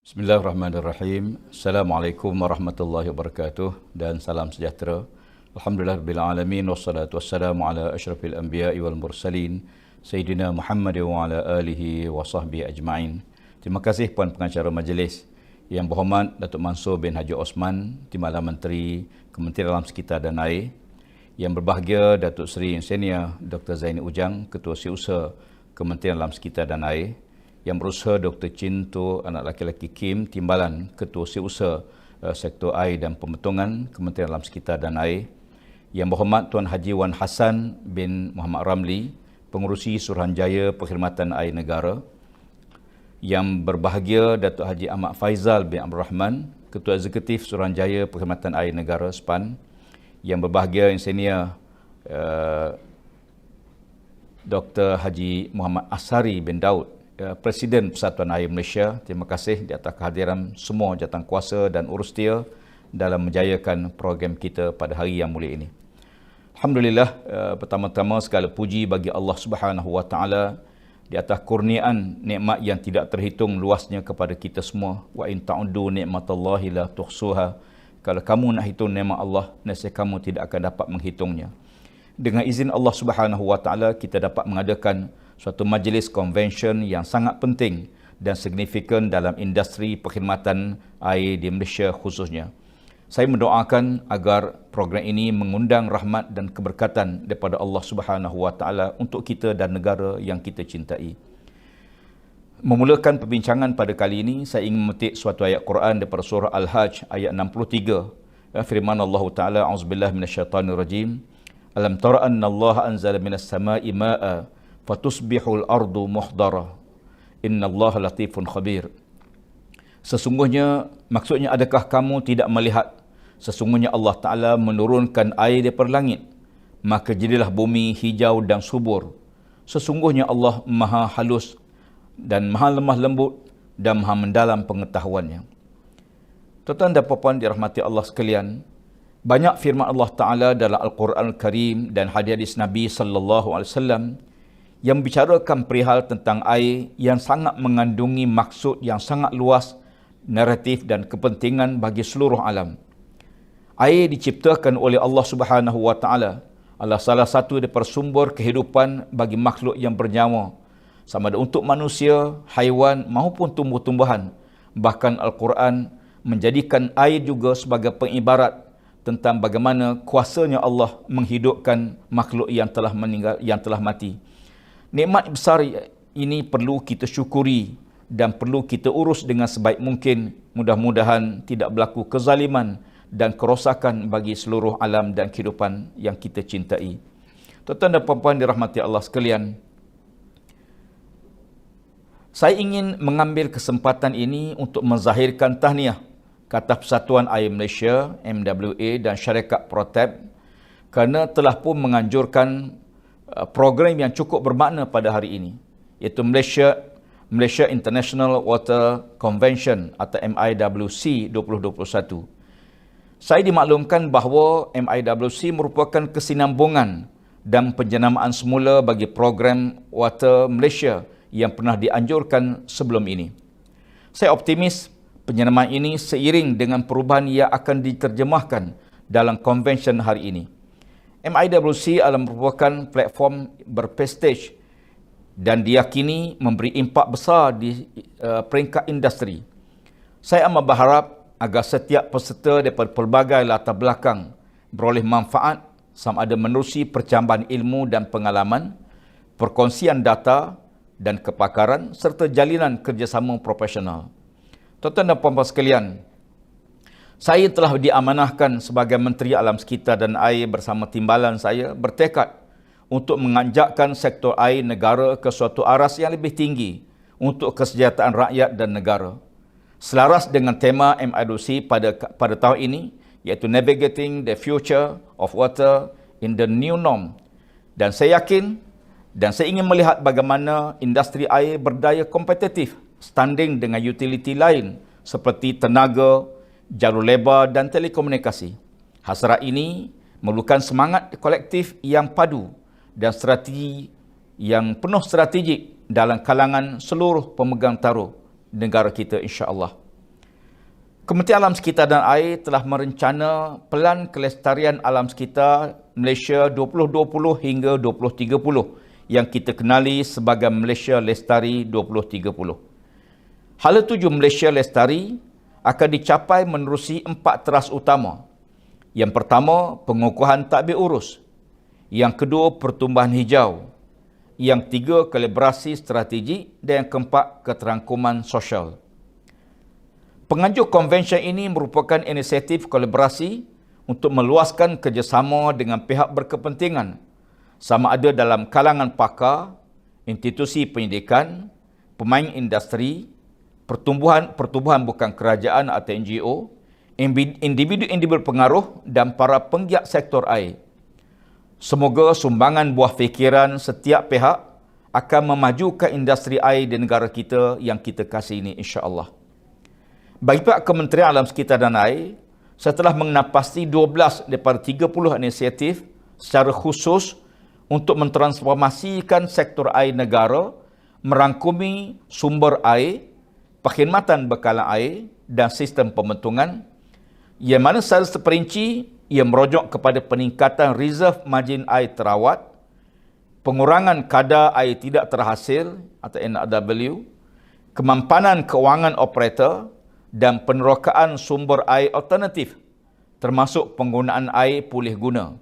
Bismillahirrahmanirrahim. Assalamualaikum warahmatullahi wabarakatuh dan salam sejahtera. Alhamdulillahirabbil alamin wassalatu wassalamu ala asyrafil anbiya'i wal mursalin sayyidina Muhammad wa ala alihi wa sahbihi ajma'in. Terima kasih puan pengacara majlis yang berhormat Datuk Mansur bin Haji Osman, Timbalan Menteri Kementerian Alam Sekitar dan Air, yang berbahagia Datuk Seri Insinyur Dr. Zaini Ujang, Ketua Setiausaha Kementerian Alam Sekitar dan Air, yang berusaha Dr. Cinto, anak laki-laki Kim Timbalan, Ketua Setiausaha Sektor Air dan Pembetongan Kementerian Alam Sekitar dan Air, yang berhormat Tuan Haji Wan Hassan bin Muhammad Ramli, Pengurusi Suruhanjaya Perkhidmatan Air Negara, yang berbahagia Datuk Haji Ahmad Faizal bin Abdul Rahman, Ketua Eksekutif Suruhanjaya Perkhidmatan Air Negara SPAN, yang berbahagia Insinyur Dr. Haji Muhammad Ashari bin Daud, Presiden Persatuan Air Malaysia. Terima kasih di atas kehadiran semua jawatankuasa dan urus setia dalam menjayakan program kita pada hari yang mulia ini. Alhamdulillah, pertama-tama segala puji bagi Allah Subhanahu wa taala di atas kurniaan nikmat yang tidak terhitung luasnya kepada kita semua. Wa in ta'uddu ni'matallahi la tuhsuha. Kalau kamu nak hitung nikmat Allah, nescaya kamu tidak akan dapat menghitungnya. Dengan izin Allah Subhanahu wa taala, kita dapat mengadakan suatu majlis convention yang sangat penting dan signifikan dalam industri perkhidmatan air di Malaysia khususnya. Saya mendoakan agar program ini mengundang rahmat dan keberkatan daripada Allah Subhanahu wa taala untuk kita dan negara yang kita cintai. Memulakan perbincangan pada kali ini, saya ingin memetik suatu ayat Quran daripada surah Al-Hajj ayat 63. Firman Allah Taala, auzubillahi minasyaitanirrajim. Alam tara anna Allah anzala minas sama'i ma'a fatusbihul ardu muhdara. Innallaha latifun khabir. Sesungguhnya, maksudnya, adakah kamu tidak melihat sesungguhnya Allah Ta'ala menurunkan air daripada langit, maka jadilah bumi hijau dan subur. Sesungguhnya Allah maha halus dan maha lemah lembut dan maha mendalam pengetahuannya. Tuan-tuan dan puan-puan dirahmati Allah sekalian, banyak firman Allah Ta'ala dalam Al-Quran Al-Karim dan hadis Nabi SAW yang bicarakan perihal tentang air yang sangat mengandungi maksud yang sangat luas, naratif dan kepentingan bagi seluruh alam. Air diciptakan oleh Allah Subhanahu wa taala adalah salah satu daripada sumber kehidupan bagi makhluk yang bernyawa, sama ada untuk manusia, haiwan maupun tumbuh-tumbuhan. Bahkan Al-Quran menjadikan air juga sebagai pengibarat tentang bagaimana kuasanya Allah menghidupkan makhluk yang telah meninggal, yang telah mati. Nikmat besar ini perlu kita syukuri dan perlu kita urus dengan sebaik mungkin. Mudah-mudahan tidak berlaku kezaliman dan kerosakan bagi seluruh alam dan kehidupan yang kita cintai. Tuan-tuan dan puan-puan dirahmati Allah sekalian, saya ingin mengambil kesempatan ini untuk menzahirkan tahniah ke atas Persatuan Air Malaysia MWA dan syarikat Proteb kerana telah pun menganjurkan program yang cukup bermakna pada hari ini, iaitu Malaysia International Water Convention atau MIWC 2021. Saya dimaklumkan bahawa MIWC merupakan kesinambungan dan penjenamaan semula bagi program Water Malaysia yang pernah dianjurkan sebelum ini. Saya optimis penjenamaan ini seiring dengan perubahan yang akan diterjemahkan dalam convention hari ini. MIWC adalah merupakan platform berprestij dan diyakini memberi impak besar di peringkat industri. Saya amat berharap agar setiap peserta daripada pelbagai latar belakang beroleh manfaat sama ada menerusi percambahan ilmu dan pengalaman, perkongsian data dan kepakaran serta jalinan kerjasama profesional. Tuan-tuan dan puan-puan sekalian, saya telah diamanahkan sebagai Menteri Alam Sekitar dan Air bersama timbalan saya bertekad untuk menganjakkan sektor air negara ke suatu aras yang lebih tinggi untuk kesejahteraan rakyat dan negara. Selaras dengan tema MIWC pada tahun ini, iaitu Navigating the Future of Water in the New Norm. Dan saya yakin dan saya ingin melihat bagaimana industri air berdaya kompetitif standing dengan utility lain seperti tenaga, jalur lebar dan telekomunikasi. Hasrat ini memerlukan semangat kolektif yang padu dan strategi yang penuh strategik dalam kalangan seluruh pemegang taruh negara kita, insya-Allah. Kementerian Alam Sekitar dan Air telah merencana Pelan Kelestarian Alam Sekitar Malaysia 2020 hingga 2030 yang kita kenali sebagai Malaysia Lestari 2030. Hala tuju Malaysia Lestari akan dicapai menerusi 4 teras utama. Yang pertama, pengukuhan tadbir urus. Yang kedua, pertumbuhan hijau. Yang tiga, kalibrasi strategi. Dan yang keempat, keterangkuman sosial. Penganjur konvensyen ini merupakan inisiatif kolaborasi untuk meluaskan kerjasama dengan pihak berkepentingan, sama ada dalam kalangan pakar, institusi pendidikan, pemain industri, pertubuhan bukan kerajaan atau NGO, individu-individu pengaruh dan para penggiat sektor air. Semoga sumbangan buah fikiran setiap pihak akan memajukan industri air di negara kita yang kita kasih ini, insya-Allah. Bagi pihak Kementerian Alam Sekitar dan Air, setelah mengenapasti 12 daripada 30 inisiatif secara khusus untuk mentransformasikan sektor air negara, merangkumi sumber air, perkhidmatan bekalan air dan sistem pembentungan, yang mana secara terperinci ia merujuk kepada peningkatan reserve margin air terawat, pengurangan kadar air tidak terhasil atau NRW, kemampanan kewangan operator dan penerokaan sumber air alternatif termasuk penggunaan air pulih guna.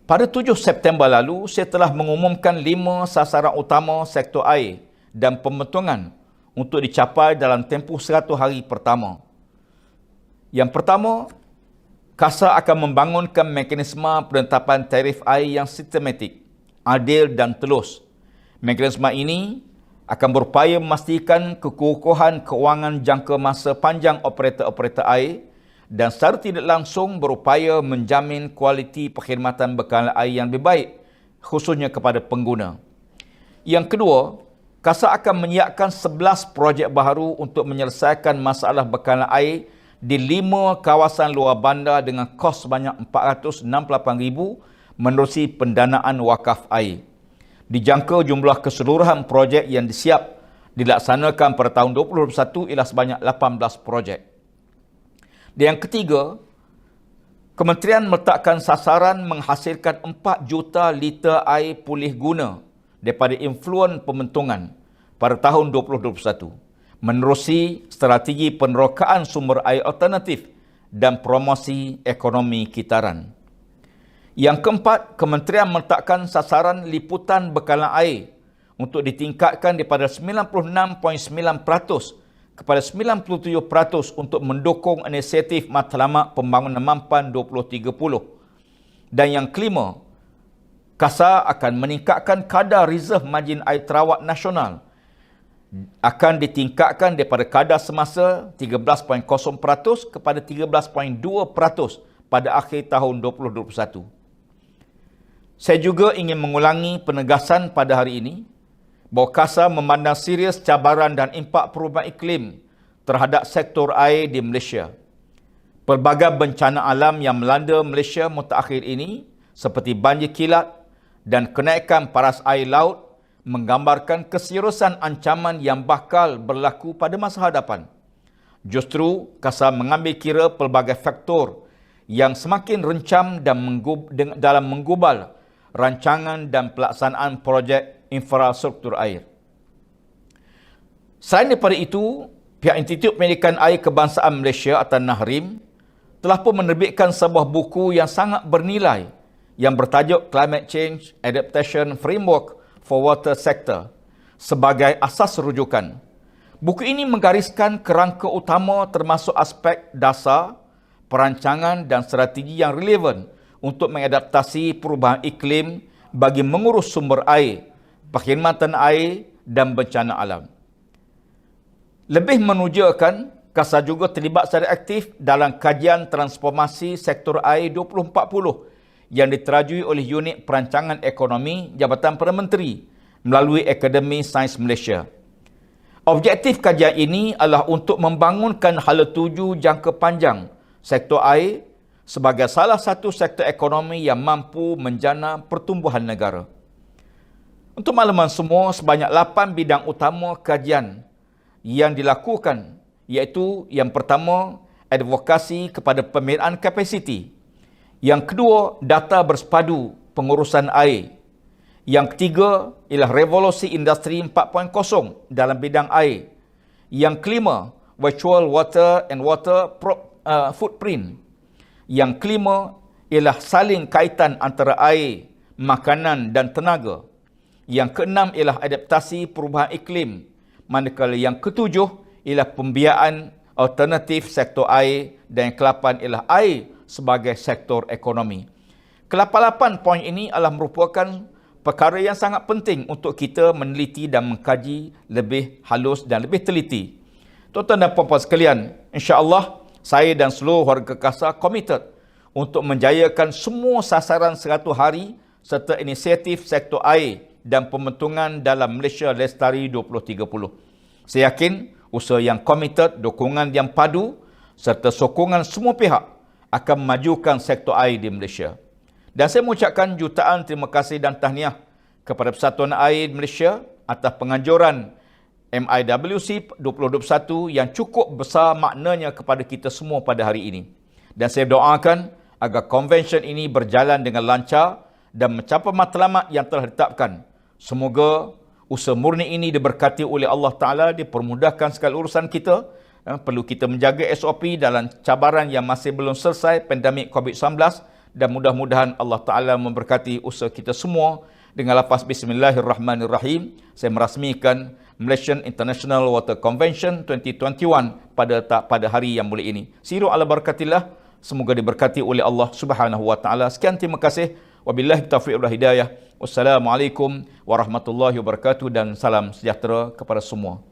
Pada 7 September lalu, saya telah mengumumkan 5 sasaran utama sektor air dan pembentungan untuk dicapai dalam tempoh 100 hari pertama. Yang pertama, KASA akan membangunkan mekanisme penetapan tarif air yang sistematik, adil dan telus. Mekanisme ini akan berupaya memastikan kekukuhan kewangan jangka masa panjang operator-operator air dan secara tidak langsung berupaya menjamin kualiti perkhidmatan bekalan air yang lebih baik, khususnya kepada pengguna. Yang kedua, KASA akan menyiapkan 11 projek baru untuk menyelesaikan masalah bekalan air di 5 kawasan luar bandar dengan kos sebanyak 468,000 menerusi pendanaan wakaf air. Dijangka jumlah keseluruhan projek yang disiap dilaksanakan pada tahun 2021 ialah sebanyak 18 projek. Dan yang ketiga, Kementerian meletakkan sasaran menghasilkan 4 juta liter air pulih guna daripada influen pembentungan pada tahun 2021, menerusi strategi penerokaan sumber air alternatif dan promosi ekonomi kitaran. Yang keempat, Kementerian meletakkan sasaran liputan bekalan air untuk ditingkatkan daripada 96.9% kepada 97% untuk mendukung inisiatif Matlamat Pembangunan Mampan 2030. Dan yang kelima, KASA akan meningkatkan kadar reserve margin air terawat nasional, akan ditingkatkan daripada kadar semasa 13.0% kepada 13.2% pada akhir tahun 2021. Saya juga ingin mengulangi penegasan pada hari ini bahawa KASA memandang serius cabaran dan impak perubahan iklim terhadap sektor air di Malaysia. Pelbagai bencana alam yang melanda Malaysia mutakhir ini seperti banjir kilat dan kenaikan paras air laut menggambarkan keseriusan ancaman yang bakal berlaku pada masa hadapan. Justru, KASA mengambil kira pelbagai faktor yang semakin rencam dan dalam menggubal rancangan dan pelaksanaan projek infrastruktur air. Selain daripada itu, pihak Institut Pendidikan Air Kebangsaan Malaysia atau NAHRIM telah pun menerbitkan sebuah buku yang sangat bernilai yang bertajuk Climate Change Adaptation Framework for Water Sector sebagai asas rujukan. Buku ini menggariskan kerangka utama termasuk aspek dasar, perancangan dan strategi yang relevan untuk mengadaptasi perubahan iklim bagi mengurus sumber air, perkhidmatan air dan bencana alam. Lebih menujakan, KASA juga terlibat secara aktif dalam kajian transformasi sektor air 2040 yang diterajui oleh Unit Perancangan Ekonomi Jabatan Perdana Menteri melalui Akademi Sains Malaysia. Objektif kajian ini adalah untuk membangunkan hala tuju jangka panjang sektor air sebagai salah satu sektor ekonomi yang mampu menjana pertumbuhan negara. Untuk makluman semua, sebanyak 8 bidang utama kajian yang dilakukan iaitu yang pertama, advokasi kepada pembinaan kapasiti. Yang kedua, data bersepadu pengurusan air. Yang ketiga ialah revolusi industri 4.0 dalam bidang air. Yang kelima, virtual water and water footprint. Yang kelima ialah saling kaitan antara air, makanan dan tenaga. Yang keenam ialah adaptasi perubahan iklim. Manakala yang ketujuh ialah pembiayaan alternatif sektor air dan yang ke-8 ialah air sebagai sektor ekonomi. Ke-8 poin ini adalah merupakan perkara yang sangat penting untuk kita meneliti dan mengkaji lebih halus dan lebih teliti. Tuan-tuan dan puan-puan sekalian, insya-Allah saya dan seluruh warga KASA komited untuk menjayakan semua sasaran 100 hari serta inisiatif sektor air dan pembentungan dalam Malaysia Lestari 2030. Saya yakin usaha yang komited, dukungan yang padu serta sokongan semua pihak akan memajukan sektor air di Malaysia. Dan saya mengucapkan jutaan terima kasih dan tahniah kepada Persatuan Air Malaysia atas penganjuran MIWC 2021 yang cukup besar maknanya kepada kita semua pada hari ini. Dan saya doakan agar konvensyen ini berjalan dengan lancar dan mencapai matlamat yang telah ditetapkan. Semoga usaha murni ini diberkati oleh Allah Ta'ala, dipermudahkan segala urusan kita. Perlu kita menjaga SOP dalam cabaran yang masih belum selesai, pandemik COVID-19. Dan mudah-mudahan Allah Ta'ala memberkati usaha kita semua. Dengan lafaz Bismillahirrahmanirrahim, saya merasmikan Malaysian International Water Convention 2021 pada hari yang mulia ini. Siru ala barakatillah, semoga diberkati oleh Allah Subhanahu wa taala. Sekian, terima kasih. Wabillahi taufiq wal hidayah. Wassalamualaikum warahmatullahi wabarakatuh dan salam sejahtera kepada semua.